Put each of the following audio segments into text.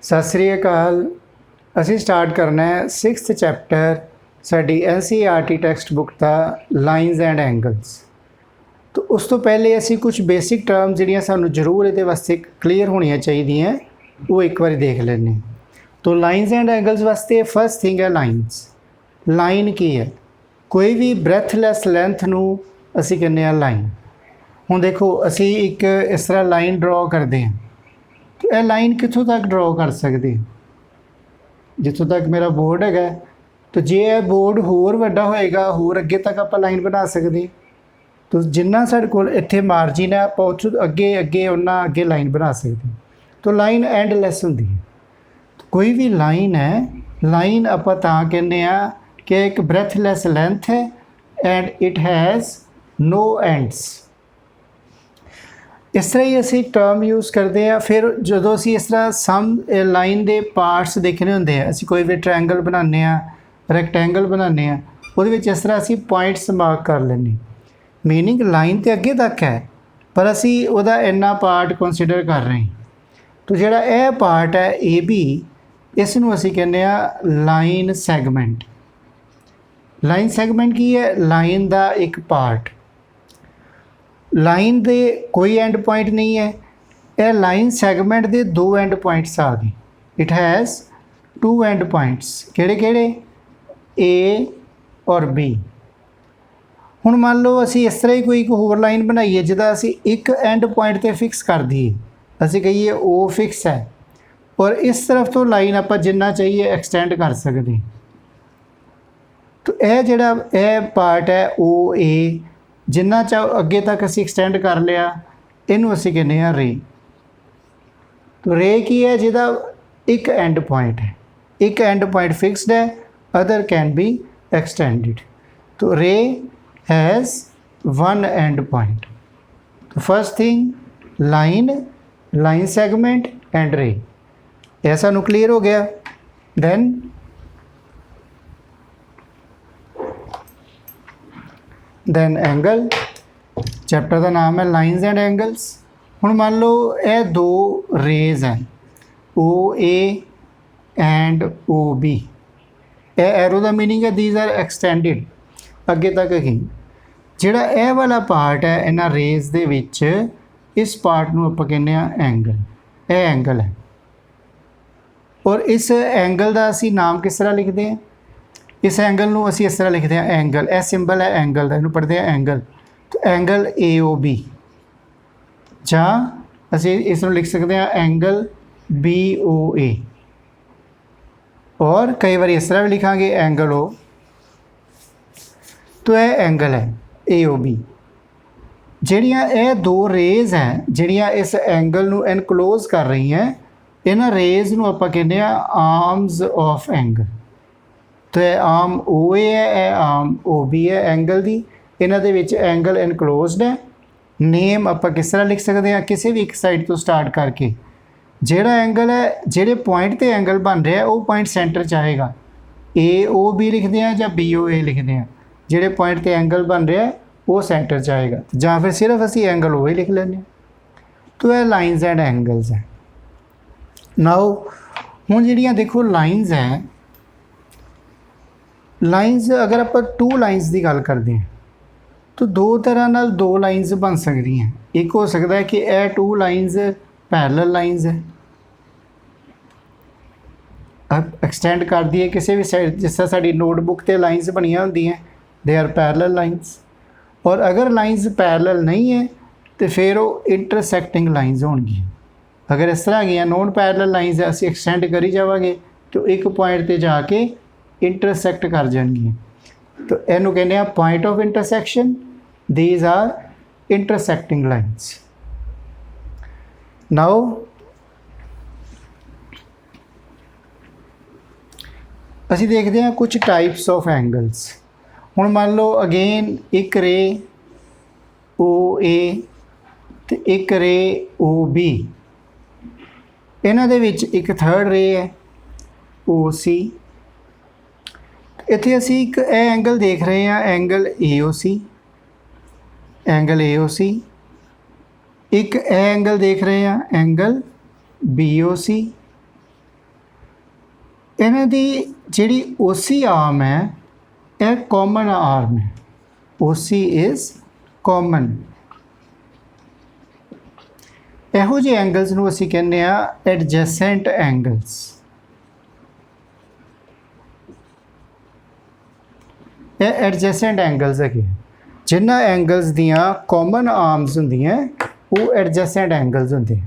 सत श्री अकाल। असी स्टार्ट करना है 6th चैप्टर साडी NCERT टैक्सट बुक का लाइनस एंड एंगल्स। तो उस तो पहले असी कुछ बेसिक टर्म जिहड़ियां सानू जरूर ये वास्ते क्लीयर होनी चाहिए वो एक बार देख लेने। तो लाइनस एंड एंगल्स वास्ते फर्स्ट थिंग है लाइनस। लाइन की है? कोई भी ब्रैथलैस लेंथ नू असी कहने आ लाइन। हुण देखो असी एक इस तरह लाइन ड्रॉ करते हैं तो यह लाइन कितों तक ड्रॉ कर सकते हैं? जितों तक मेरा बोर्ड है तो जे यह बोर्ड होर वड्डा होएगा होर अगे तक आप लाइन बना सकते। तो जिन्ना साडे कोल इत्थे मार्जिन है आप उत्थों अगे अगे उन्ना अगे लाइन बना सकते। तो लाइन एंडलैस होंदी है। तो कोई भी लाइन है, लाइन आपां तां कहने आ कि एक ब्रैथलैस लेंथ है and it has no ends. इस तरह ही असी टर्म यूज़ करते हैं। फिर जो असी इस तरह सम लाइन के पार्ट्स देखने होंगे, असी कोई भी ट्रायंगल बनाने, रैक्टेंगल बनाने, वो इस तरह असी पॉइंट्स मार्क कर लेने। मीनिंग लाइन तो अगे तक है पर असी वह इन्ना पार्ट कंसीडर कर रहे हैं। तो जोड़ा यह पार्ट है AB, इसनों असी कहने लाइन सैगमेंट। लाइन सैगमेंट की है? लाइन का एक पार्ट। लाइन दे कोई एंड पॉइंट नहीं है, यह लाइन सैगमेंट दे दो एंड पॉइंट्स आ गए। It has two end points. केड़े केड़े? A और B। हुण मान लो असी इस तरह ही कोई एक होर लाइन बनाइए जिदा असी एक एंड पॉइंट ते फिक्स कर दीए। असी कहिए O फिक्स है और इस तरफ तो लाइन आप जिन्ना चाहिए एक्सटेंड कर सकते। तो यह जिहड़ा यह पार्ट है OA, जिन्ना चाहो अगे तक असी एक्सटेंड कर लिया, इनू असी कहने रे। तो रे की है? जिहदा एक एंड पॉइंट है, एक एंड पॉइंट फिक्सड है, अदर कैन बी एक्सटेंडेड। तो रे हैज़ वन एंड पॉइंट। तो first thing line, line segment and रे। यह सानू क्लीयर हो गया। Then angle. चैप्टर का नाम है लाइनस एंड एंगल्स। हुण मान लो यह दो रेज हैं OA एंड OB। यह एरो का मीनिंग है दीज आर एक्सटेंडिड, अगे तक ही। जिहड़ा यह वाला पार्ट है इन्हां रेज दे विच, इस पार्ट नूं आपां कहने एंगल। यह एंगल है और इस एंगल का असी नाम किस तरह लिखते हैं? इस एंगल नूं असी इस तरह लिखते हैं एंगल। यह सिंबल है एंगल का, इनू पढ़ते हैं एंगल। तो एंगल AOB, जां असी इस लिख सकते हैं एंगल BOA, और कई बार इस तरह भी लिखांगे एंगल O। तो यह एंगल है AOB। जिहड़ियां यह दो रेज हैं जिहड़ियां इस एंगल नूं एनक्लोज कर रही हैं, इन्हां रेज नूं आपां कहने आर्म्स ऑफ एंगल। तो यह आर्म OA है, यह आर्म OB है एंगल की। इन्हां दे विच एंगल एनक्लोजड है। नेम आपां किस तरह लिख सकते हैं? किसी भी एक साइड तो स्टार्ट करके जिहड़ा एंगल है, जिहड़े पॉइंट ते एंगल बन रहा है वो पॉइंट सेंटर च आएगा। AOB लिखते हैं या BOA लिखते हैं, जिहड़े पॉइंट ते एंगल बन रहा है वो सेंटर च आएगा। जां फिर सिर्फ असी एंगल OA लिख लेंगे। तो यह लाइनस एंड एंगल्स हैं। नाउ हुण जिहड़ियां देखो लाइनस हैं, लाइनस अगर आप टू लाइनस की गल करते हैं तो दो तरह नाल दो लाइनस बन सकती हैं। एक हो सकता है कि यह टू लाइनस पैरेलल लाइनस है, अब एक्सटेंड कर दिए किसी भी साइड, जिस तरह साडी नोटबुक ते लाइनस बनिया होंदी हैं, दे आर पैरेलल लाइनस। और अगर लाइनस पैरेलल नहीं है तो फिर वो इंटरसैक्टिंग लाइनस होंगी। अगर इस तरह गई नॉन पैरेलल लाइनस है, असी एक्सटेंड करी जावांगे तो एक पॉइंट पर जाके इंटरसैक्ट कर जाएंगी। तो इनू कहने point of intersection. These are intersecting lines. Now असी देखते हैं कुछ टाइप्स ऑफ एंगल्स। हुण मान लो अगेन एक रे OA तो एक रे OB, इन्हां दे विच एक थर्ड रे है OC। इत्थे असी एक एंगल देख रहे हैं एंगल AOC, एंगल AOC। एक एंगल देख रहे हैं एंगल BOC, इन्हां दी जिहड़ी ओसी आर्म है यह कॉमन आर्म है। ओसी इज़ कॉमन। ਇਹੋ ਜਿਹੇ एंगल्स ਨੂੰ ਅਸੀਂ ਕਹਿੰਦੇ ਆ एडजेसेंट एंगल्स। ਇਹ एडजेसेंट एंगल्स है जिन्हां एंगल्स दियां कॉमन आर्म्स होंदियां वो एडजेसेंट एंगल्स होंदे।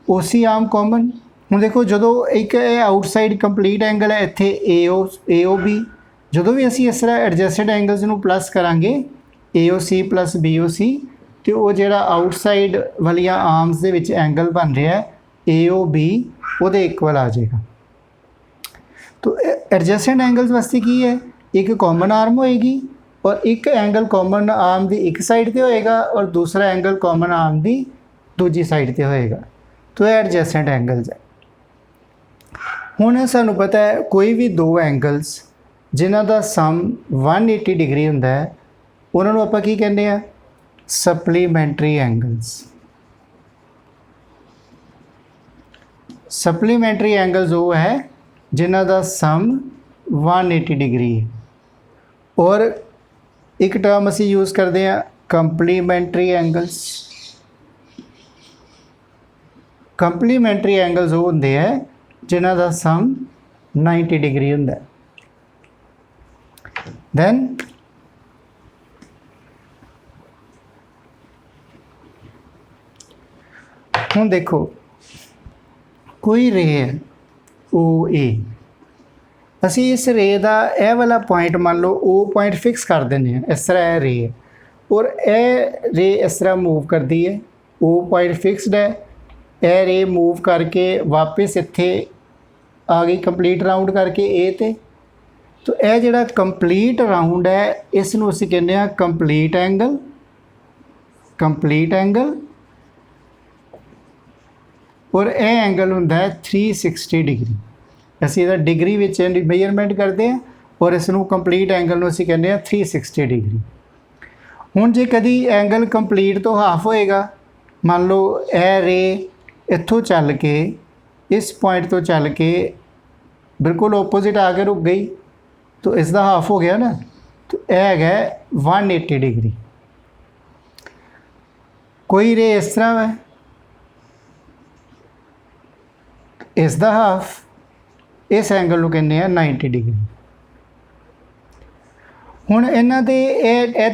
ओसी आर्म कॉमन हुण देखो जो एक आउटसाइड कंप्लीट एंगल है इत्थे ए ओ बी जो भी असी इस तरह एडजेसेंट एंगल्स नूं प्लस करांगे ए ओ सी प्लस बी ओ सी तो वो जो outside Walia arms they which angle बन रहा है ए ओ बी वो इक्वल आ जाएगा। तो एडजेसेंट एंगल्स वास्ते की है एक कॉमन आर्म होएगी और एक एंगल कॉमन आर्म की एक साइड पर होएगा और दूसरा एंगल कॉमन आर्म की दूजी साइड पर होएगा। तो यह एडजेसेंट एंगल्स है। हुण सानू पता है कोई भी दो एंगल्स जिन्हां दा सम 180 डिग्री हुंदा है उन्हां नूं आपां की कहंदे आ सप्लीमेंटरी एंगल्स। सप्लीमेंटरी एंगल्स वो है जिन्हां दा सम 180 डिग्री है। और एक टर्म असी यूज़ करते हैं कंप्लीमेंटरी एंगल्स। कंप्लीमेंटरी एंगल्स वो होंदे है जिन्हां दा सम 90 डिग्री हुंदा है। दैन हुण देखो कोई रे है ओ ए असी इस रे का यह वाला पॉइंट मान लो ओ पॉइंट फिक्स कर देने इस तरह यह रे है और यह रे इस तरह मूव करती है ओ पॉइंट फिक्सड है यह रे मूव करके वापस इत्थे आ गई कंप्लीट राउंड करके ए ते। तो यह जिहड़ा कंप्लीट राउंड है इसनूं असीं कहने आ कंप्लीट एंगल। कंप्लीट एंगल और यह एंगल हुंदा है 360 डिग्री। असीं इहदा डिग्री विच मेजरमेंट करते हैं और इसनूं कंप्लीट एंगल नूं असीं कहने आ 360 डिग्री। हुण जे कदी एंगल कंप्लीट तो हाफ होएगा मान लो यह रे इत्थों चल के इस पॉइंट तो चल के बिल्कुल ओपोजिट आके रुक गई तो इसका हाफ हो गया ना। तो यह है 180 डिग्री। कोई रे इस तरह है इसका हाफ इस एंगल नूं कहने आ 90 डिग्री। हुण इन्हां दे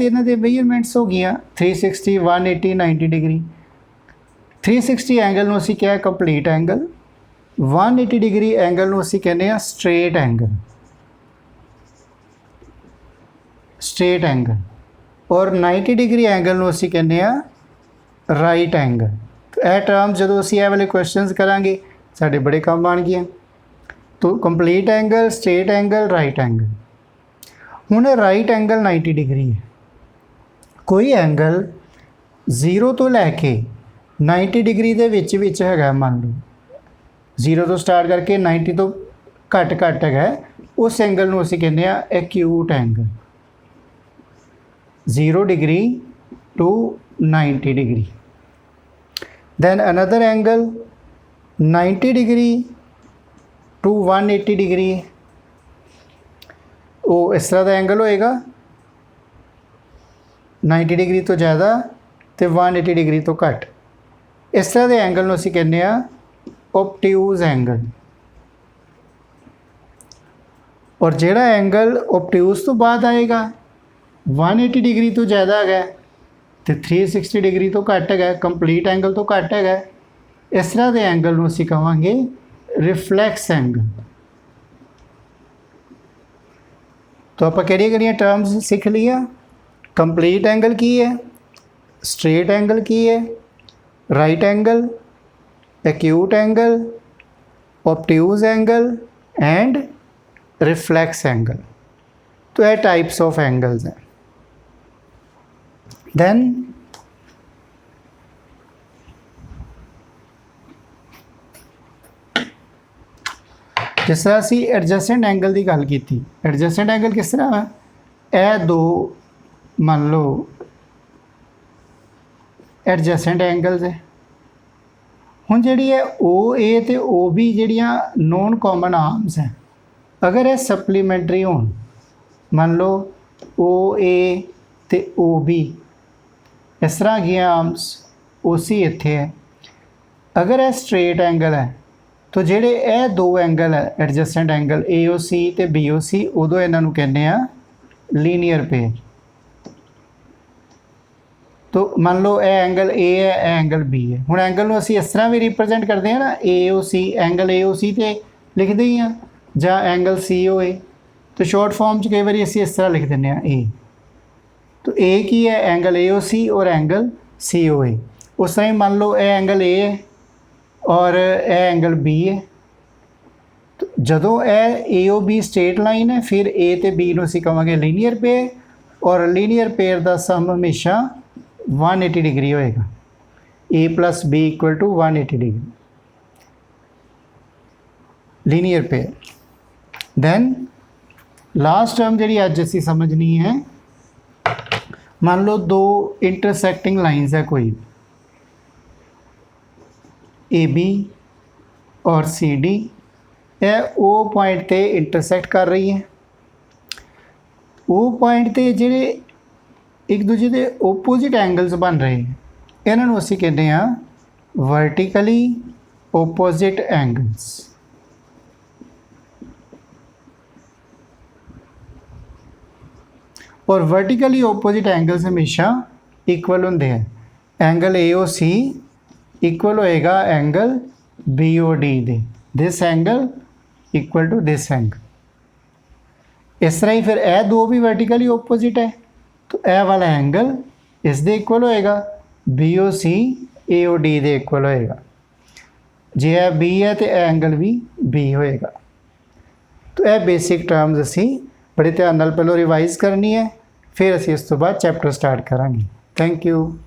इन्हां दे मेजरमेंट्स हो गई 360 180 90 डिग्री। 360 एंगल नूं असीं क्या कंप्लीट एंगल। 180 डिग्री एंगल नूं असीं कहने आ स्ट्रेट एंगल। स्ट्रेट एंगल और 90 डिग्री एंगल नूं असीं कहने आ राइट एंगल। तो यह टर्म जो असीं ये वाले क्वेश्चनस करांगे साडे बड़े काम आण गए। तो complete angle straight angle right angle. हुण राइट एंगल 90 डिग्री है। कोई एंगल 0 तो लैके 90 डिग्री दे विच हैगा मान लो 0 तो स्टार्ट करके 90 तो घट है उस एंगल नूं असीं कहने आ acute angle. 0 degree to 90 degree. Then another angle 90 degree to 180 degree वो इस तरह का एंगल होएगा 90 डिग्री तो ज़्यादा तो 180 डिग्री तो घट। इस तरह के एंगल असीं कहने आ ऑब्ट्यूज एंगल। और जिहड़ा एंगल ऑब्ट्यूज तो बाद आएगा 180 डिग्री तो ज़्यादा है तो 360 डिग्री तो घट है कंप्लीट एंगल तो घट है। इस तरह के एंगल नूं असीं कहांगे रिफ्लैक्स एंगल। तो आप किहड़ियां टर्म्स सीख लिया। कंप्लीट एंगल की है, स्ट्रेट एंगल की है, right angle, acute angle, obtuse angle and reflex angle. तो यह टाइप्स ऑफ एंगल्स हैं। दैन जिस तरह असी एडजस्टेंट एंगल की गल की। एडजस्टेंट एंगल किस तरह है, यह दो मान लो एडजस्टेंट एंगल्स है। ਹੁਣ ਜਿਹੜੀ ਹੈ OA ਤੇ OB ਜਿਹੜੀਆਂ ਨੋਨ ਕਾਮਨ ਆਰਮਸ ਹੈ, ਅਗਰ ਇਹ ਸਪਲੀਮੈਂਟਰੀ ਹੋਣ, ਮੰਨ ਲਓ OA ਤੇ OB ਇਸ ਤਰ੍ਹਾਂ ਗਈਆਂ ਆਰਮਸ, OC ਇੱਥੇ ਹੈ, ਅਗਰ ਇਹ ਸਟ੍ਰੇਟ ਐਂਗਲ ਹੈ ਤਾਂ ਜਿਹੜੇ ਇਹ ਦੋ ਐਂਗਲ ਹੈ ਐਡਜਸਟੈਂਟ ਐਂਗਲ AOC ਤੇ BOC, ਉਦੋਂ ਇਹਨਾਂ ਨੂੰ ਕਹਿੰਦੇ ਆ ਲੀਨੀਅਰ ਪੇਅਰ। तो मान लो ए एंगल ए है, ए एंगल बी है। हुण एंगल नूं असीं इस तरह भी रिप्रजेंट करते हैं ना, AOC एंगल AOC ते लिखते ही हाँ, जां एंगल COA, तो शॉर्ट फॉर्म च कई बार असीं इस तरह लिख दिंदे आ A। तो A की है एंगल AOC और एंगल COA। उस तरह ही मान लो ए एंगल A है और ए एंगल B है, तो जदों ए AOB स्ट्रेट लाइन है, फिर A ते B नूं असीं कहांगे लीनियर पेयर, और लीनियर पेयर का सम हमेशा 180 डिग्री होएगा। A plus B equal to 180 degree, linear pair. Then last term जी अज असी समझनी है, मान लो दो इंटरसैक्टिंग लाइन्स है कोई AB और CD, यह O पॉइंट ते इंटरसैक्ट कर रही है। O पॉइंट ते जिहड़े एक दूजे के ओपोजिट एंगल्स बन रहे हैं, इन्हों असी कहते हैं वर्टिकली ओपोजिट एंगल्स। और वर्टिकली ओपोजिट एंगल्स हमेशा इक्वल होंगे हैं। एंगल AOC इक्वल होएगा एंगल BOD दे, this angle equal to this angle. इस तरह ही फिर यह दो भी वर्टिकली ओपोजिट है, तो यह वाला एंगल इस दे इक्वल होएगा, BOC AOD दे इक्वल होएगा। जे यह B है तो यह एंगल भी B होएगा। तो यह बेसिक टर्म्स असी बड़े ध्यान नाल पहलों रिवाइज करनी है, फिर असी इस तो बाद चैप्टर स्टार्ट करांगे। Thank you.